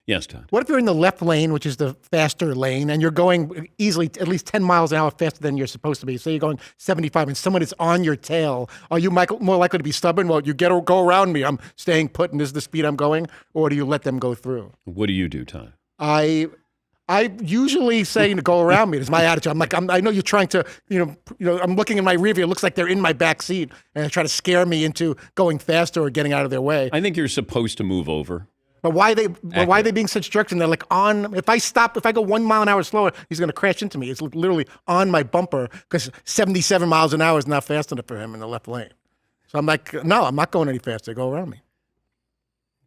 Yes, Todd. What if you're in the left lane, which is the faster lane, and you're going easily at least 10 miles an hour faster than you're supposed to be? Say you're going 75 and someone is on your tail. Are you more likely to be stubborn? Well, go around me. I'm staying put and this is the speed I'm going. Or do you let them go through? What do you do, Todd? I usually say to go around me. It's my attitude. I know you're trying to, I'm looking in my rear view. It looks like they're in my back seat and they try to scare me into going faster or getting out of their way. I think you're supposed to move over. But why are they being such jerks? And they're like if I go 1 mile an hour slower, he's going to crash into me. It's literally on my bumper because 77 miles an hour is not fast enough for him in the left lane. So I'm like, no, I'm not going any faster. Go around me.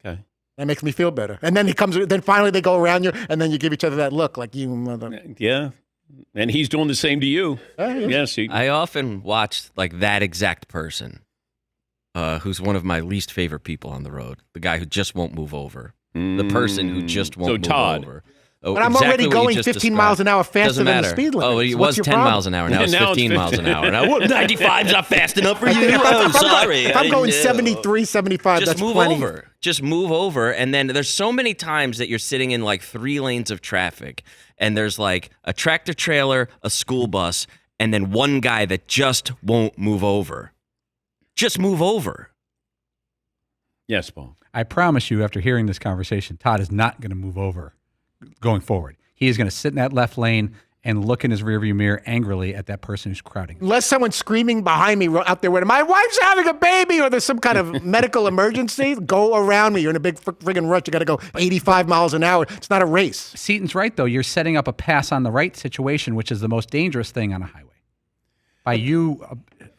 Okay. That makes me feel better. And then then finally they go around you and then you give each other that look like you mother. Yeah. And he's doing the same to you. Yes. I often watch like that exact person. Who's one of my least favorite people on the road. The guy who just won't move over. The person who just won't move Todd. over. Oh, but I'm already going 15 miles an hour faster than the speed limit. Oh, it was 10 miles an hour. Now it's 15 miles an hour. Now 95's not fast enough for you. Sorry. If I'm going 73, 75, just that's move plenty. over. Just move over. And then there's so many times that you're sitting in like 3 lanes of traffic, and there's like a tractor trailer, a school bus, and then one guy that just won't move over. Just move over. Yes, Paul. I promise you, after hearing this conversation, Todd is not going to move over going forward. He is going to sit in that left lane and look in his rearview mirror angrily at that person who's crowding him. Unless someone's screaming behind me out there, my wife's having a baby, or there's some kind of medical emergency, go around me. You're in a big friggin' rush. You got to go 85 miles an hour. It's not a race. Seaton's right, though. You're setting up a pass on the right situation, which is the most dangerous thing on a highway. By you...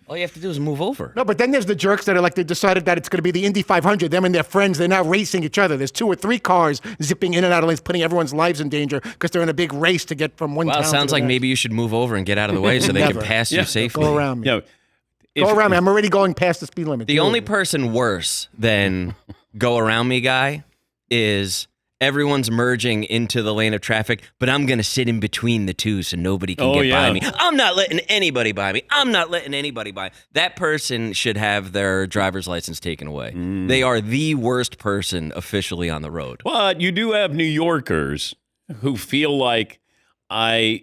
All you have to do is move over. No, but then there's the jerks that are like, they decided that it's going to be the Indy 500. Them and their friends, they're now racing each other. There's 2 or 3 cars zipping in and out of lanes, putting everyone's lives in danger because they're in a big race to get from one town to the sounds like next. maybe you should move over and get out of the way so they can pass you safely. Go around me. Yeah. Go around me. I'm already going past the speed limit. The only person worse than go around me guy is everyone's merging into the lane of traffic, but I'm going to sit in between the two so nobody can get by me. I'm not letting anybody by me. I'm not letting anybody by. That person should have their driver's license taken away. They are the worst person officially on the road. But you do have New Yorkers who feel like I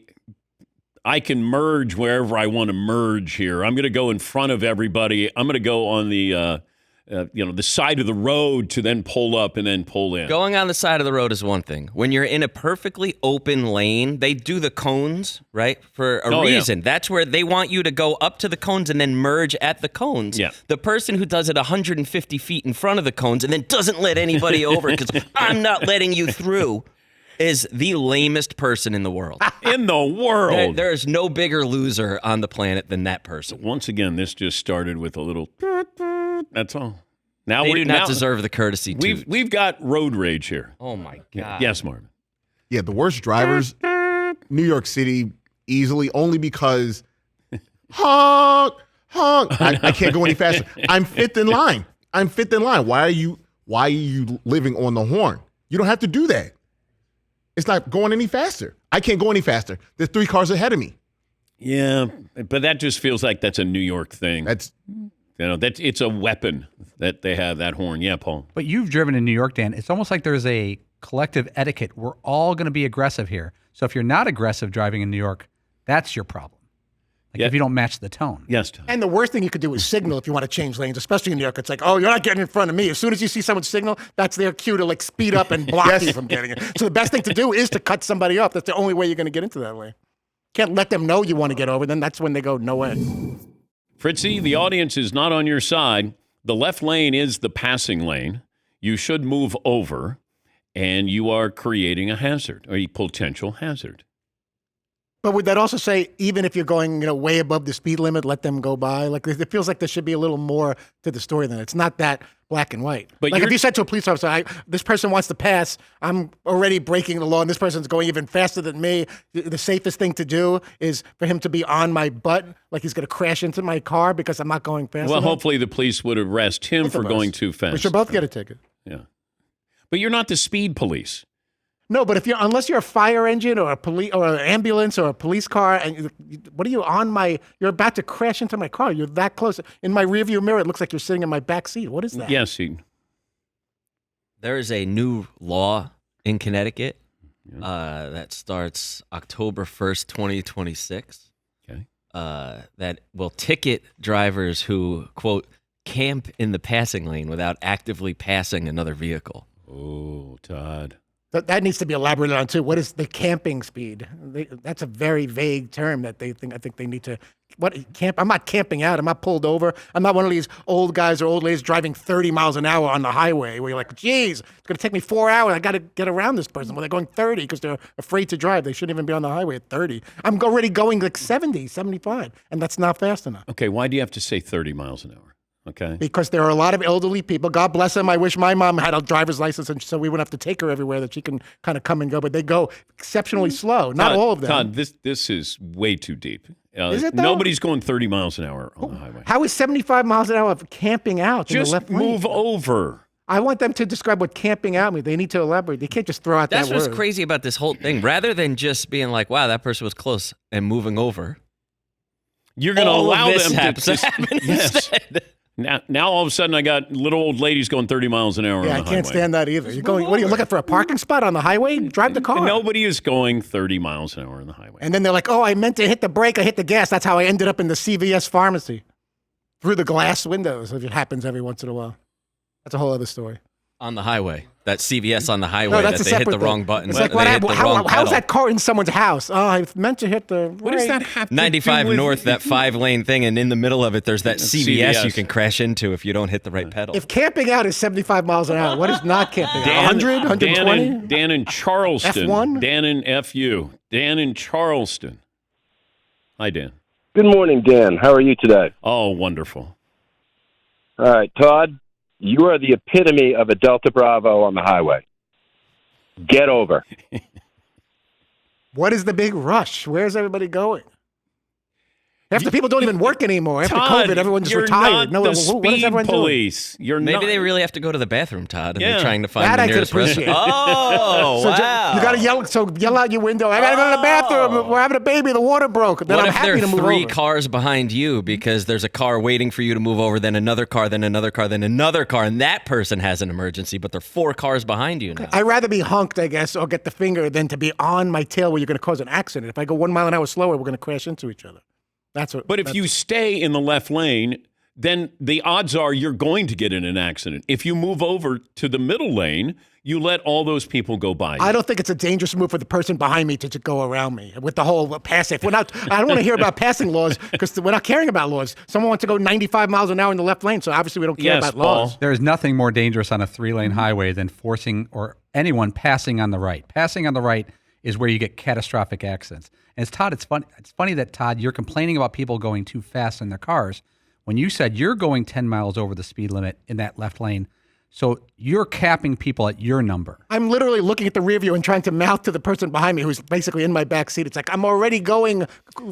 can merge wherever I want to merge here. I'm going to go in front of everybody. I'm going to go on the the side of the road to then pull up and then pull in. Going on the side of the road is one thing. When you're in a perfectly open lane, they do the cones, right? For a reason. Yeah. That's where they want you to go up to the cones and then merge at the cones. Yeah. The person who does it 150 feet in front of the cones and then doesn't let anybody over because I'm not letting you through is the lamest person in the world. In the world. There is no bigger loser on the planet than that person. Once again, this just started with a little... That's all. Now they do not deserve the courtesy. We've got road rage here. Oh my God. Yes, Marvin. Yeah, the worst drivers, New York City, easily, only because honk. I can't go any faster. I'm fifth in line. Why are you living on the horn? You don't have to do that. It's not going any faster. I can't go any faster. There's 3 cars ahead of me. Yeah, but that just feels like that's a New York thing. It's a weapon that they have, that horn. Yeah, Paul. But you've driven in New York, Dan. It's almost like there's a collective etiquette. We're all going to be aggressive here. So if you're not aggressive driving in New York, that's your problem. If you don't match the tone. Yes, Tom. And the worst thing you could do is signal if you want to change lanes, especially in New York. It's like, oh, you're not getting in front of me. As soon as you see someone signal, that's their cue to like speed up and block you from getting it. So the best thing to do is to cut somebody off. That's the only way you're going to get into that lane. Can't let them know you want to get over. Then that's when they go, no way. Fritzy, the audience is not on your side. The left lane is the passing lane. You should move over, and you are creating a hazard, or a potential hazard. But would that also say, even if you're going, way above the speed limit, let them go by? Like, it feels like there should be a little more to the story than that. It's not that black and white. But like if you said to a police officer, this person wants to pass, I'm already breaking the law, and this person's going even faster than me. The safest thing to do is for him to be on my butt, like he's going to crash into my car because I'm not going fast enough. Hopefully the police would arrest him for going too fast. We should both get a ticket. Yeah. But you're not the speed police. No, but unless you're a fire engine or an ambulance or a police car, and you're about to crash into my car. You're that close. In my rearview mirror, it looks like you're sitting in my back seat. What is that? Yes, there is a new law in Connecticut that starts October 1st, 2026. Okay. That will ticket drivers who, quote, camp in the passing lane without actively passing another vehicle. Oh, Todd. That needs to be elaborated on too. What is the camping speed? That's a very vague term that I think they need to. Camp? I'm not camping out. I'm not pulled over. I'm not one of these old guys or old ladies driving 30 miles an hour on the highway where you're like, geez, it's going to take me 4 hours. I got to get around this person. Well, they're going 30 because they're afraid to drive. They shouldn't even be on the highway at 30. I'm already going like 70, 75, and that's not fast enough. Okay, why do you have to say 30 miles an hour? Okay. Because there are a lot of elderly people. God bless them. I wish my mom had a driver's license, and so we wouldn't have to take her everywhere, that she can kind of come and go. But they go exceptionally slow. Not all of them. Todd, this is way too deep. Is it though? Nobody's going 30 miles an hour on the highway. How is 75 miles an hour of camping out in the Just left lane? move over. I want them to describe what camping out means. They need to elaborate. They can't just throw out That's that word. what's crazy about this whole thing. Rather than just being like, wow, that person was close and moving over, You're going to all allow of this them happens to to happen yes. instead. Now all of a sudden I got little old ladies going 30 miles an hour on the Yeah, I highway. can't stand that either. You're going. What are you looking for? A parking spot on the highway? Drive the car. Nobody is going 30 miles an hour on the highway. And then they're like, "Oh, I meant to hit the brake. I hit the gas. That's how I ended up in the CVS pharmacy through the glass windows." If it happens every once in a while, that's a whole other story. On the highway. That CVS on the highway No, that's that a they hit the separate wrong thing. button. It's like, how's that car in someone's house? Oh, I meant to hit the. What does that have to 95 do with north, that 5-lane thing, and in the middle of it, there's that CVS you CVS. can crash into if you don't hit the right pedal. If camping out is 75 miles an hour, what is not camping out? 100, 120? Dan in Charleston. F1? Dan in FU. Dan in Charleston. Hi, Dan. Good morning, Dan. How are you today? Oh, wonderful. All right, Todd, you are the epitome of a Delta Bravo on the highway. Get over. What is the big rush? Where's everybody going? Half the people don't even work anymore. After Todd, COVID, everyone's just you're retired. Not what the is speed everyone police. You're Maybe not. they really have to go to the bathroom, Todd, and Yeah. they're trying to find That the I could nearest appreciate. restaurant. Oh, So wow. you got to yell out your window. I got to go to the bathroom. We're having a baby. The water broke. Then What I'm if happy there to are move 3 over. cars behind you because there's a car waiting for you to move over, then another car, then another car, then another car, and that person has an emergency, but there are 4 cars behind you now. I'd rather be honked, I guess, or get the finger than to be on my tail where you're going to cause an accident. If I go 1 mile an hour slower, we're going to crash into each other. That's what. But if you stay in the left lane, then the odds are you're going to get in an accident. If you move over to the middle lane, you let all those people go by you. I don't think it's a dangerous move for the person behind me to go around me with the whole passing. We're not. I don't want to hear about passing laws because we're not caring about laws. Someone wants to go 95 miles an hour in the left lane, so obviously we don't care Yes, about laws. Paul. There is nothing more dangerous on a 3-lane highway than forcing or anyone passing on the right. Passing on the right is where you get catastrophic accidents. And it's funny that, Todd, you're complaining about people going too fast in their cars when you said you're going 10 miles over the speed limit in that left lane. So you're capping people at your number. I'm literally looking at the rear view and trying to mouth to the person behind me who's basically in my back seat. It's like I'm already going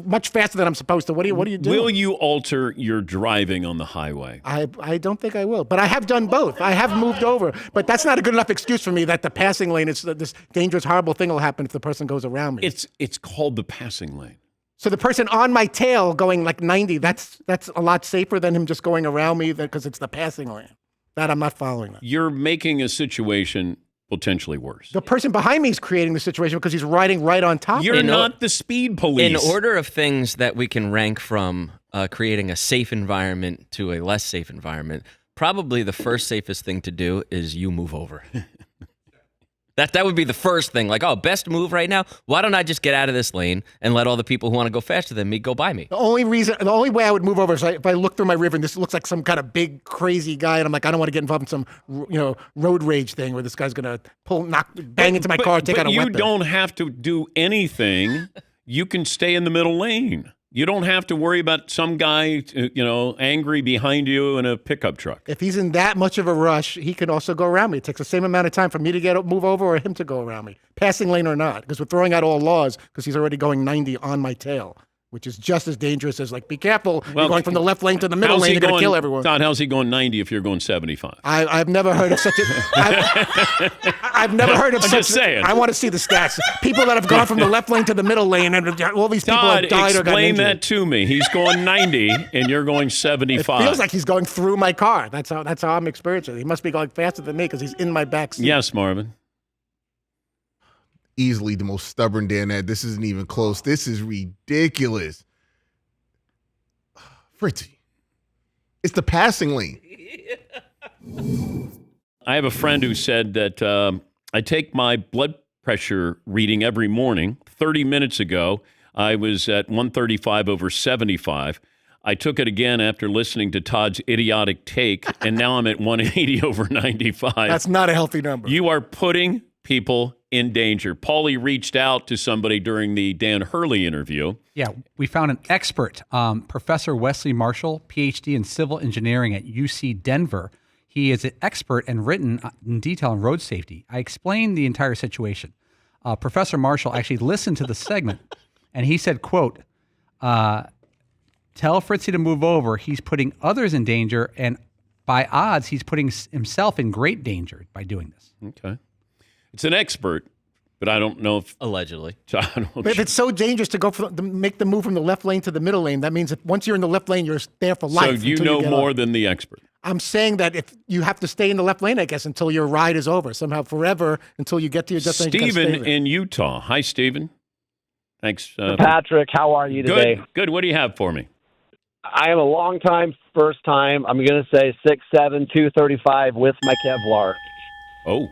much faster than I'm supposed to. What do you do? Will you alter your driving on the highway? I don't think I will, but I have done both. I have moved over, but that's not a good enough excuse for me that the passing lane is this dangerous, horrible thing will happen if the person goes around me. It's called the passing lane. So the person on my tail going like 90, that's a lot safer than him just going around me because it's the passing lane. That I'm not following that. You're making a situation potentially worse. The person behind me is creating the situation because he's riding right on top You're of me. not the speed police. In order of things that we can rank from creating a safe environment to a less safe environment, probably the first safest thing to do is you move over. That would be the first thing. Like, best move right now? Why don't I just get out of this lane and let all the people who want to go faster than me go by me? The only way I would move over is if I look through my river and this looks like some kind of big, crazy guy, and I'm like, I don't want to get involved in some, road rage thing where this guy's gonna bang into my car, take out a weapon. You don't have to do anything. You can stay in the middle lane. You don't have to worry about some guy, angry behind you in a pickup truck. If he's in that much of a rush, he can also go around me. It takes the same amount of time for me to move over or him to go around me, passing lane or not, because we're throwing out all laws because he's already going 90 on my tail, which is just as dangerous as be careful. You're going from the left lane to the middle lane, you're going to kill everyone. Todd, how's he going 90 if you're going 75? I've never heard of such a. I've never heard of I'm such. just saying. I want to see the stats. People that have gone from the left lane to the middle lane, and all these people Todd, have died or gotten explain injured. that to me. He's going 90 and you're going 75. It feels like he's going through my car. That's how I'm experiencing it. He must be going faster than me because he's in my back seat. Yes, Marvin. easily the most stubborn Danette. This isn't even close. This is ridiculous. Fritzy, it's the passing lane. I have a friend who said that I take my blood pressure reading every morning. 30 minutes ago, I was at 135/75. I took it again after listening to Todd's idiotic take, and now I'm at 180/95. That's not a healthy number. You are putting people in danger. Paulie reached out to somebody during the Dan Hurley interview. Yeah, we found an expert, Professor Wesley Marshall, PhD in civil engineering at UC Denver. He is an expert and written in detail on road safety. I explained the entire situation. Professor Marshall actually listened to the segment, and he said, quote, tell Fritzy to move over. He's putting others in danger, and by odds, he's putting himself in great danger by doing this. Okay. It's an expert, but I don't know if... Allegedly. But if it's so dangerous to make the move from the left lane to the middle lane, that means that once you're in the left lane, you're there for life. So you know more than the expert. I'm saying that if you have to stay in the left lane, I guess, until your ride is over, somehow forever, until you get to your destination. Stephen in Utah. Hi, Stephen. Thanks. Patrick, how are you today? Good. Good. What do you have for me? I am a long time, first time. I'm going to say 6'7", 235 with my Kevlar. Oh.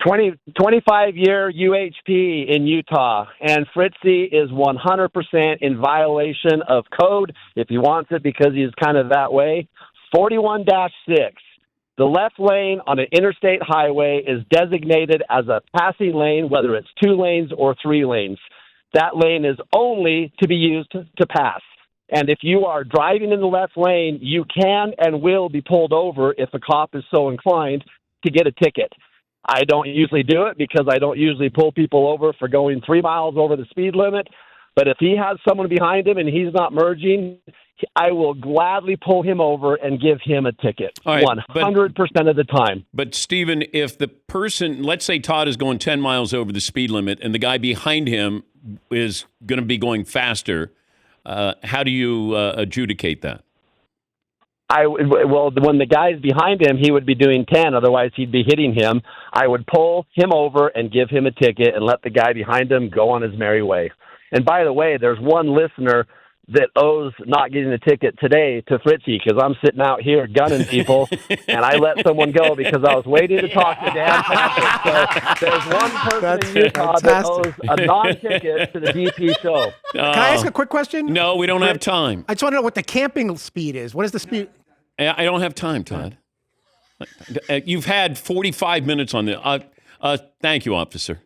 25-year UHP in Utah, and Fritzy is 100% in violation of code if he wants it because he's kind of that way. 41-6. The left lane on an interstate highway is designated as a passing lane, whether it's 2 lanes or 3 lanes. That lane is only to be used to pass. And if you are driving in the left lane, you can and will be pulled over if a cop is so inclined to get a ticket. I don't usually do it because I don't usually pull people over for going 3 miles over the speed limit. But if he has someone behind him and he's not merging, I will gladly pull him over and give him a ticket. All right, 100% of the time. But, Stephen, if the person, let's say Todd is going 10 miles over the speed limit and the guy behind him is going to be going faster, how do you adjudicate that? Well, when the guy's behind him, he would be doing 10. Otherwise, he'd be hitting him. I would pull him over and give him a ticket and let the guy behind him go on his merry way. And by the way, there's one listener that owes not getting a ticket today to Fritzy because I'm sitting out here gunning people, and I let someone go because I was waiting to talk to Dan Patrick. So there's one person in Utah that owes a non-ticket to the DP show. Can I ask a quick question? No, we don't have time. I just want to know what the camping speed is. What is the speed? I don't have time, Todd. You've had 45 minutes on this. Thank you, officer.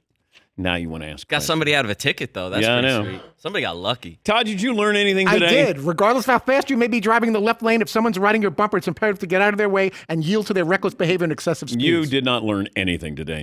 Now you want to ask. Got somebody out of a ticket, though. That's pretty sweet. Somebody got lucky. Todd, did you learn anything today? I did. Regardless of how fast you may be driving in the left lane, if someone's riding your bumper, it's imperative to get out of their way and yield to their reckless behavior and excessive speeds. You did not learn anything today.